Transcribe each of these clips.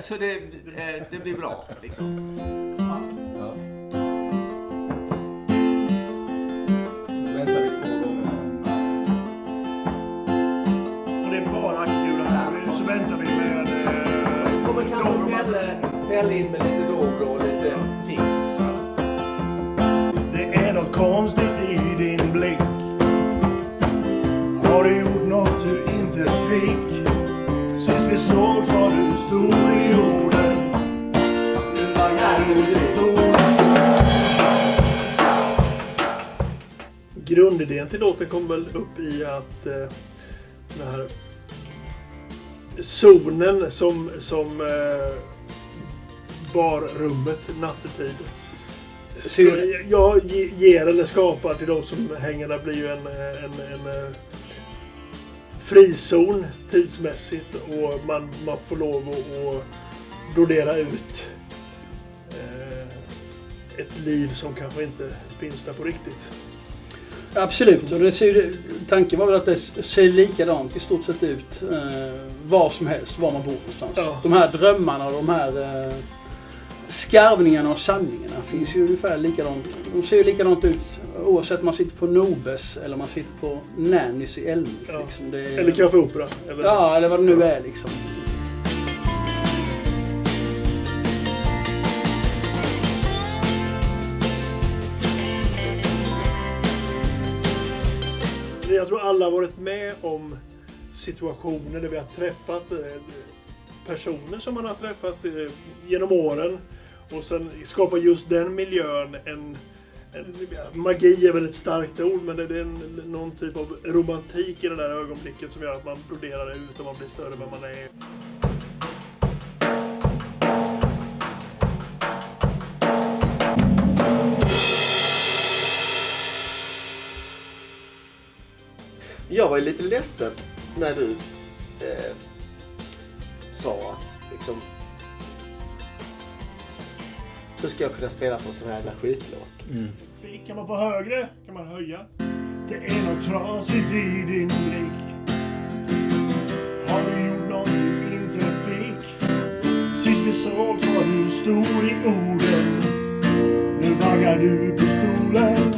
Så det blir bra liksom. Ja. Väntar vi 2 gånger. Och det är bara kul här. Så väntar vi med... Kommer kanske Pelle in med lite dobro och lite fix. Det är något konstigt i din blick. Har du gjort något du inte fick? Sist vi sågs var du stor i orden. Nu vaggar du stor. Grundidén till låten kom väl upp i att den här zonen som barrummet nattetid ger eller skapar till de som hänger där blir ju en frizon tidsmässigt, och man får lov att brodera ut ett liv som kanske inte finns där på riktigt. Absolut, och tanken var väl att det ser likadant i stort sett ut var som helst, var man bor någonstans. Ja. De här drömmarna och de här skarvningarna och sanningarna finns ju ungefär likadant. De ser ju likadant ut oavsett om man sitter på Nobes eller man sitter på Nannys i Älmhult. Ja. Liksom. Eller Café Opera. Eller vad det nu är liksom. Jag tror alla har varit med om situationer där vi har träffat personer som man har träffat genom åren, och sen skapar just den miljön magi är väl ett starkt ord, men det är någon typ av romantik i det där ögonblicket som gör att man broderar ut och man blir större än vad man är. Jag var ju lite ledsen när du sa att liksom, hur ska jag kunna spela på en sån här jävla skitlåt? Mm. Kan man få högre? Kan man höja? Det är något trasigt i din blick. Har du gjort något du inte fick? Sist vi sågs var du stor i orden. Nu vaggar du på stolen.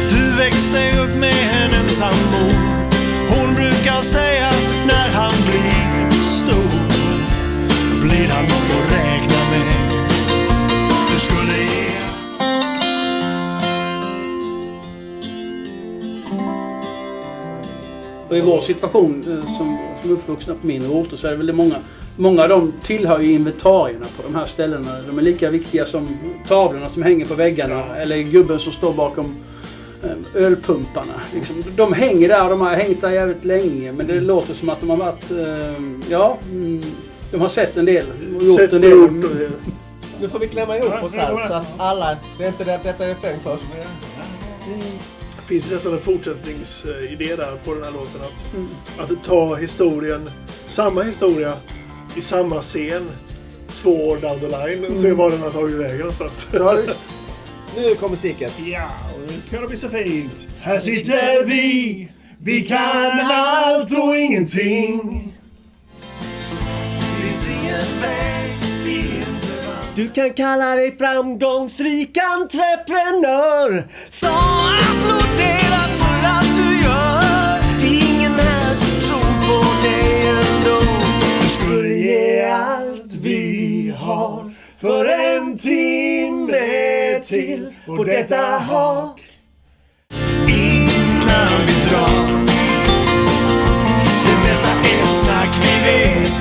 Du växte upp med en ensam mor. Hon brukar säga när han blir stor blir han något att räkna med. Du skulle ge. Och i vår situation som uppvuxna på mindre orter så är det väl många av dem tillhör ju inventarierna på de här ställena. De är lika viktiga som tavlorna som hänger på väggarna eller gubben som står bakom ölpumparna. Liksom. De hänger där och de har hängt där jävligt länge, men det låter som att de har varit de har sett en del och gjort en del. Nu får vi klämma ihop oss här så att alla, det är inte detta refräng först. Det finns nästan en fortsättningsidé där på den här låten att ta historien, samma historia i samma scen 2 år down the line och se var den har tagit vägen någonstans. Ja, just. Nu kommer sticket. Ja, och det kan bli så fint. Här sitter vi kan allt och ingenting. Vi ser en väg vi inte vann. Du kan kalla dig framgångsrik entreprenör, så applåderas för att du gör. Det är ingen här som tror på dig ändå. Du skulle ge allt vi har för en timme till på detta hak. Innan vi drar, det mesta är snack vi vet.